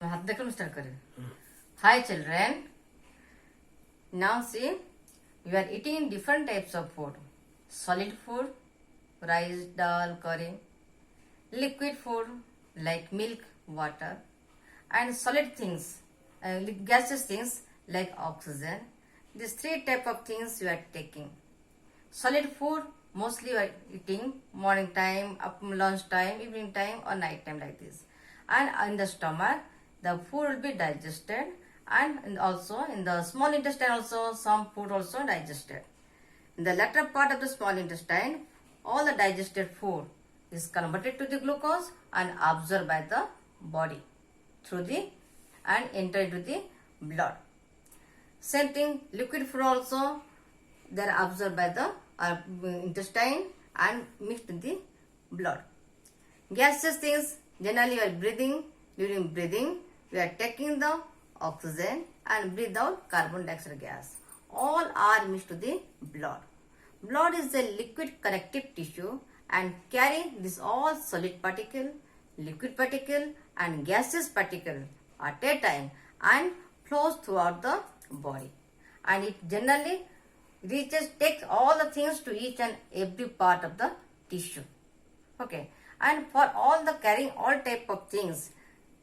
हाथ देखकर स्टार्ट करें. Hi children. Now see, we are eating different types of food. Solid food, rice, dal, curry. Liquid food like milk, water, and solid things, gaseous things like oxygen. These three type of things you are taking. Solid food mostly you are eating morning time, lunch time, evening time, or night time like this. And in the stomach, the food will be digested, and also in the small intestine also some food also digested. In the latter part of the small intestine, all the digested food is converted to the glucose and absorbed by the body through the and enter into the blood. Same thing, liquid food also they are absorbed by the intestine and mixed in the blood. Gaseous things, generally you are breathing. During breathing, we are taking the oxygen and breathe out carbon dioxide gas. All are mixed to the blood. Blood is a liquid connective tissue and carry this all solid particle, liquid particle and gaseous particle at a time and flows throughout the body. And it generally takes all the things to each and every part of the tissue. Okay. And for all the carrying all type of things,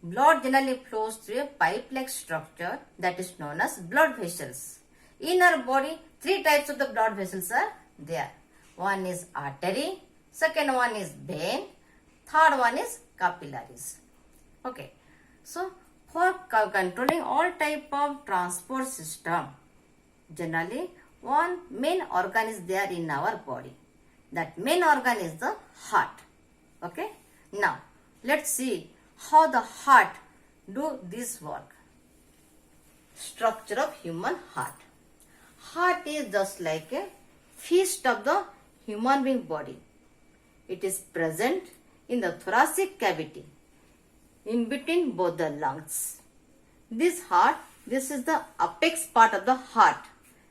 blood generally flows through a pipe-like structure that is known as blood vessels. In our body, three types of the blood vessels are there. One is artery, second one is vein, third one is capillaries. Okay. So, for controlling all type of transport system, generally one main organ is there in our body. That main organ is the heart. Okay. Now, let's see how the heart do this work. Structure of human heart. Heart is just like a fist of the human being body. It is present in the thoracic cavity, in between both the lungs. This heart, this is the apex part of the heart.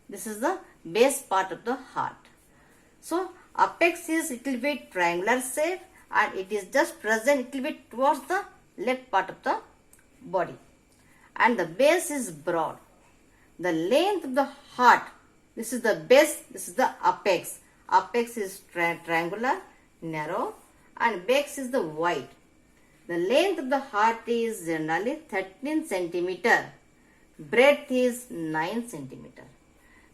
This is the base part of the heart. So, apex is little bit triangular shape and it is just present little bit towards the left part of the body. And the base is broad. The length of the heart, this is the base, this is the apex. Apex is triangular, narrow, and base is the wide. The length of the heart is generally 13 centimeter. Breadth is 9 centimeter.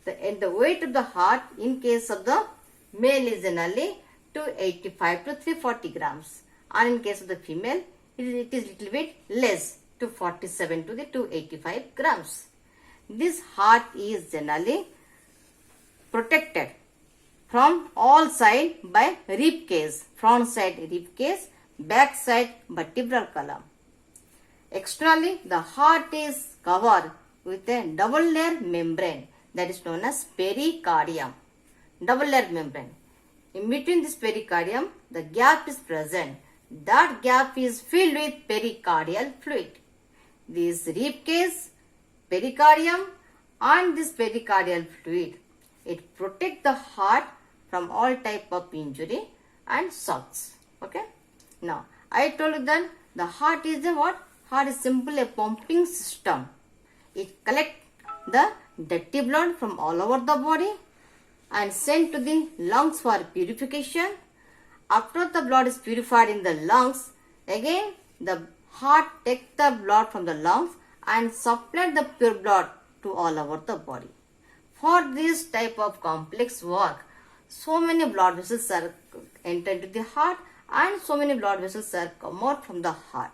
The weight of the heart in case of the male is generally 285 to 340 grams. And in case of the female, it is little bit less, 247 to the 285 grams. This heart is generally protected from all sides by rib cage, front side rib cage, back side vertebral column. Externally, the heart is covered with a double layer membrane that is known as pericardium. Double layer membrane. In between this pericardium, the gap is present. That gap is filled with pericardial fluid. This rib cage, pericardium and this pericardial fluid, it protects the heart from all type of injury and shocks. Okay. Now, I told you that the heart is a what? Heart is simply a pumping system. It collects the dirty blood from all over the body and sent to the lungs for purification. After the blood is purified in the lungs, again the heart takes the blood from the lungs and supply the pure blood to all over the body. For this type of complex work, so many blood vessels are entered into the heart and so many blood vessels are come out from the heart.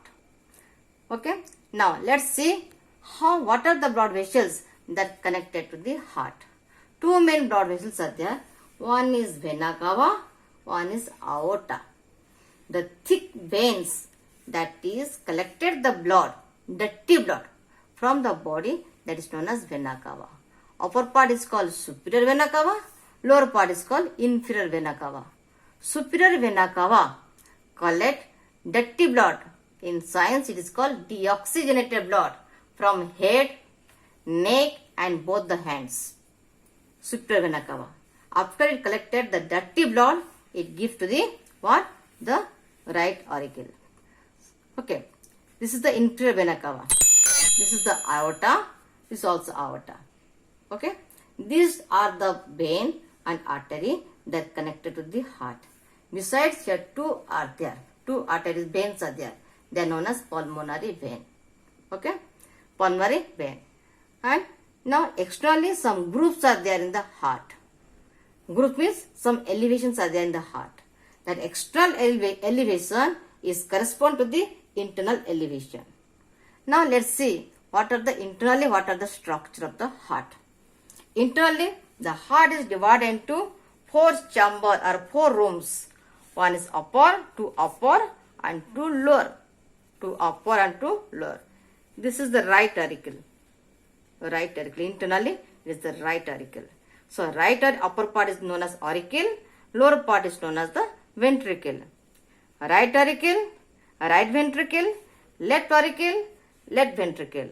Okay. Now, let's see what are the blood vessels that are connected to the heart. Two main blood vessels are there. One is vena cava, one is aorta. The thick veins that is collected the blood, dirty blood from the body, that is known as vena cava. Upper part is called superior vena cava, lower part is called inferior vena cava. Superior vena cava collect dirty blood. In science it is called deoxygenated blood from head, neck and both the hands. Superior vena cava. After it collected the dirty blood, it gives to the what? The right auricle. Okay. This is the inferior vena cava. This is the aorta. This is also aorta. Okay. These are the vein and artery that connected to the heart. Besides, here two are there. Two arteries, veins are there. They are known as pulmonary vein. Okay. Pulmonary vein. And now externally some grooves are there in the heart. Groove means some elevations are there in the heart. That external elevation is correspond to the internal elevation. Now let's see what are the structure of the heart. Internally, the heart is divided into 4 chambers or 4 rooms. One is upper, 2 upper and 2 lower. 2 upper and 2 lower. This is the right auricle. Right auricle. Internally, it is the right auricle. So, right or upper part is known as auricle. Lower part is known as the ventricle. Right auricle, right ventricle, left auricle, left ventricle.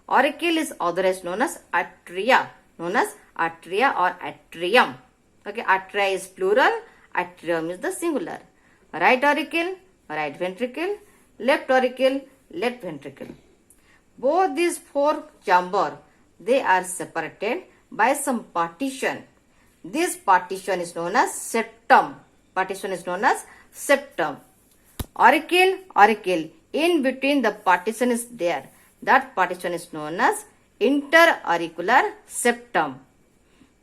Auricle is otherwise known as atria. Known as atria or atrium. Okay, atria is plural, atrium is the singular. Right auricle, right ventricle, left auricle, left ventricle. Both these 4 chambers, they are separated by some partition. This partition is known as septum. Partition is known as septum. Auricle, in between the partition is there. That partition is known as interauricular septum.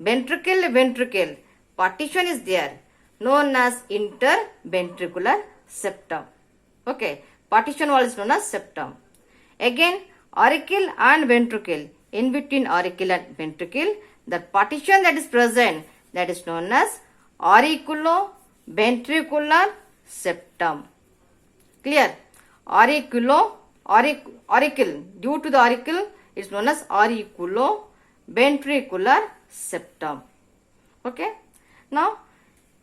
Ventricle, partition is there, known as interventricular septum. Okay, partition wall is known as septum. Again, auricle and ventricle, in between auricle and ventricle, the partition that is present, that is known as auriculo-ventricular septum. Clear? Auricle, due to the auricle, it is known as auriculo-ventricular septum. Okay. Now,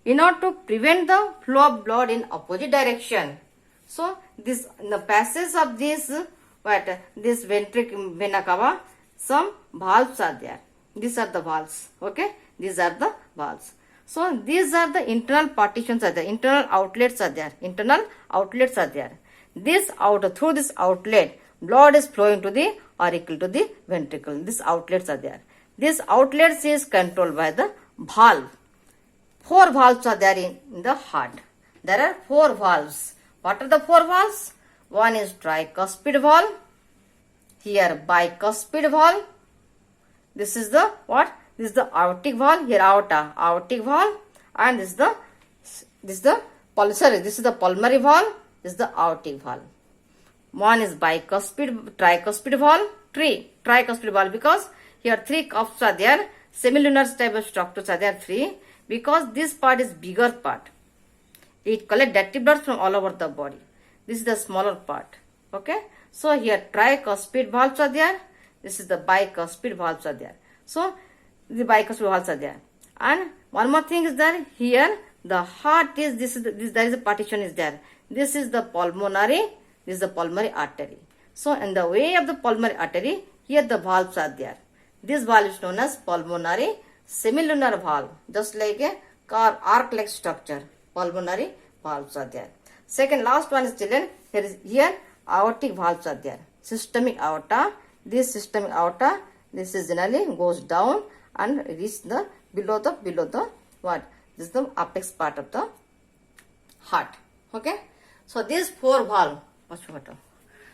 in order to prevent the flow of blood in opposite direction, so this in the passage of this ventricle vena cava, some valves are there. These are the valves. Okay. These are the valves. So these are the internal partitions are there. Internal outlets are there. Through this outlet, blood is flowing to the auricle, to the ventricle. These outlets are there. This outlets is controlled by the valve. 4 valves are there in the heart. There are 4 valves. What are the 4 valves? One is tricuspid valve. Here bicuspid valve. This is the what? This is the aortic valve. Here aortic valve. And this is the pulmonary valve. This is the aortic valve. One is tricuspid valve. Tricuspid valve because here 3 cups are there. Semilunar type of structures are there 3. Because this part is bigger part. It collects dirty blood from all over the body. This is the smaller part. Okay. So here tricuspid valves are there. This is the bicuspid valves are there. So the bicuspid valves are there. And one more thing is that here the heart is there is a partition is there. This is the pulmonary. This is the pulmonary artery. So in the way of the pulmonary artery, here the valves are there. This valve is known as pulmonary semilunar valve, just like a car arc-like structure. Pulmonary valves are there. Second, last one is children. Here aortic valves are there. Systemic aorta. This systemic aorta, this is generally goes down and reach the below the what? This is the apex part of the heart. Okay. So these 4 valve.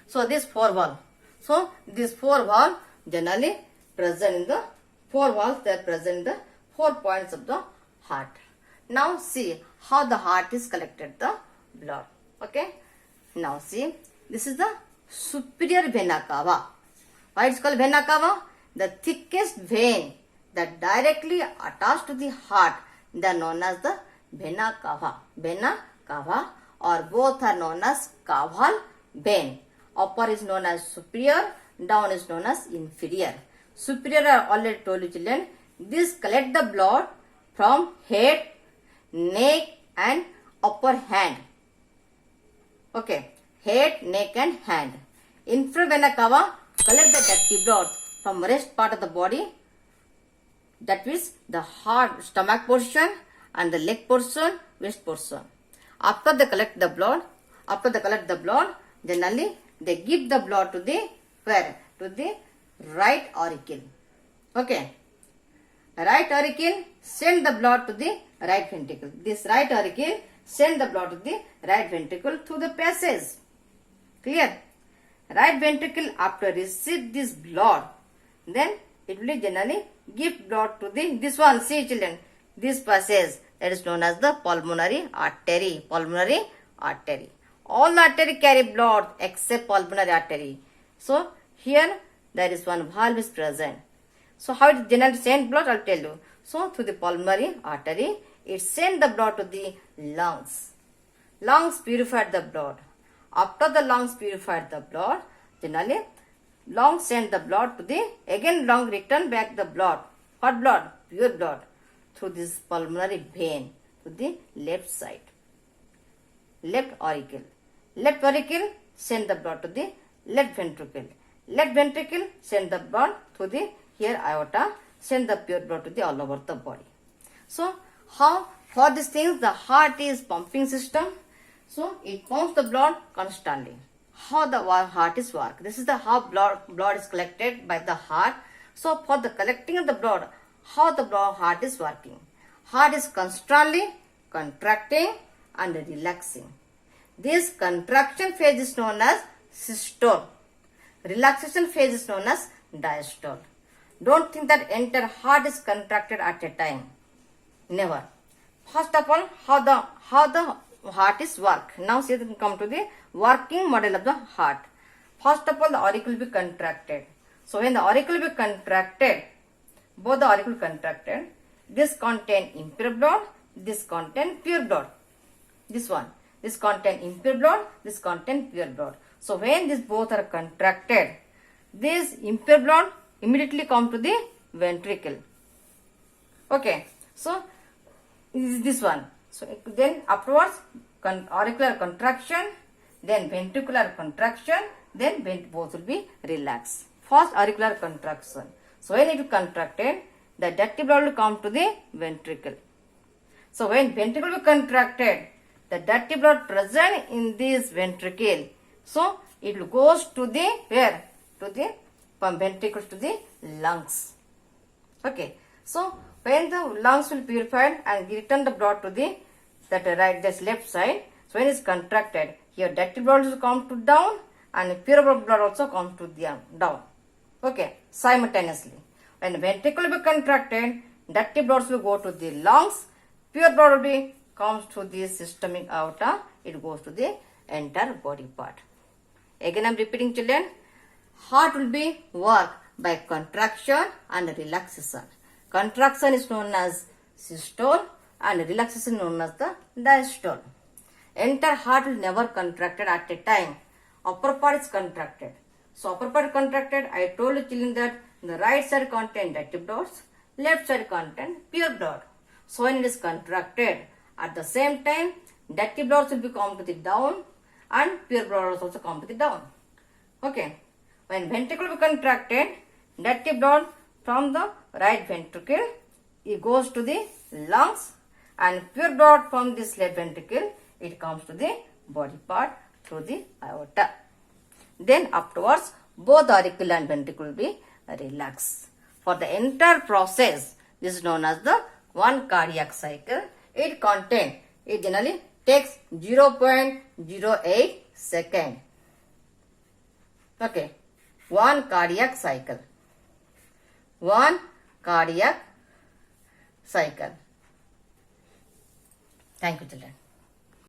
So these 4 valve. So these 4 valve generally present in the 4 valves. They are present in the 4 points of the heart. Now see how the heart is collected the blood. Okay. Now see, this is the superior vena cava. Why it's called vena cava? The thickest vein that directly attached to the heart, they are known as the vena cava. Vena cava, or both are known as caval vein. Upper is known as superior, down is known as inferior. Superior, I already told you children, this collect the blood from head, neck and upper hand. Okay, head, neck and hand. Inferior vena cava collect the dirty blood from rest part of the body, that is the heart, stomach portion and the leg portion, waist portion. After they collect the blood, generally they give the blood to the where? To the right auricle. Okay. Right auricle send the blood to the right ventricle. This right auricle send the blood to the right ventricle through the passage. Clear? Right ventricle after receive this blood, then it will generally give blood to the this one. See children, this passage that is known as the pulmonary artery. Pulmonary artery. All the artery carry blood except pulmonary artery. So here there is one valve is present. So how it generally send blood? I'll tell you. So through the pulmonary artery, it send the blood to the lungs. Lungs purified the blood. After the lungs purified the blood, generally lungs send the blood to the, again lung return back the blood. What blood? Pure blood. Through this pulmonary vein to the left side. Left auricle. Left auricle send the blood to the left ventricle. Left ventricle send the blood to the here aorta, send the pure blood to the all over the body. So how for these things the heart is pumping system. So it pumps the blood constantly. How the heart is work. This is the how blood is collected by the heart. So for the collecting of the blood, how the heart is working. Heart is constantly contracting and relaxing. This contraction phase is known as systole. Relaxation phase is known as diastole. Don't think that entire heart is contracted at a time. Never. First of all, how the heart is work. Now see, come to the working model of the heart. First of all, the auricle will be contracted. So when the auricle will be contracted, both the auricle contracted, this contain impure blood, this contain pure blood. This one. This contain impure blood, this contain pure blood. So when these both are contracted, this impure blood immediately come to the ventricle. Okay. So this one. So then afterwards auricular contraction, then ventricular contraction, then both will be relaxed. First auricular contraction. So when it is contracted, the dirty blood will come to the ventricle. So when ventricle will be contracted, the dirty blood present in this ventricle, so it will goes to the where? To the from ventricles to the lungs. Okay. So when the lungs will purify and return the blood to the this left side, so when it is contracted, here dirty blood will come to down and pure blood also comes to the down. Okay, simultaneously. When ventricle will be contracted, dirty blood will go to the lungs, pure blood will be comes to the systemic aorta, it goes to the entire body part. Again I am repeating children, heart will be work by contraction and relaxation. Contraction is known as systole and relaxation known as the diastole. Entire heart will never contracted at a time. Upper part is contracted. So upper part contracted, I told you children that the right side contain dirty blood, left side contain pure blood. So when it is contracted, at the same time, dirty blood will be come to the down and pure blood also come to the down. Okay. When ventricle will be contracted, dirty blood from the right ventricle, it goes to the lungs, and pure blood from this left ventricle, it comes to the body part through the aorta. Then afterwards, both auricle and ventricle will be relaxed. For the entire process, this is known as the one cardiac cycle. It generally takes 0.08 second. Okay, one cardiac cycle. One cardiac cycle. Thank you children.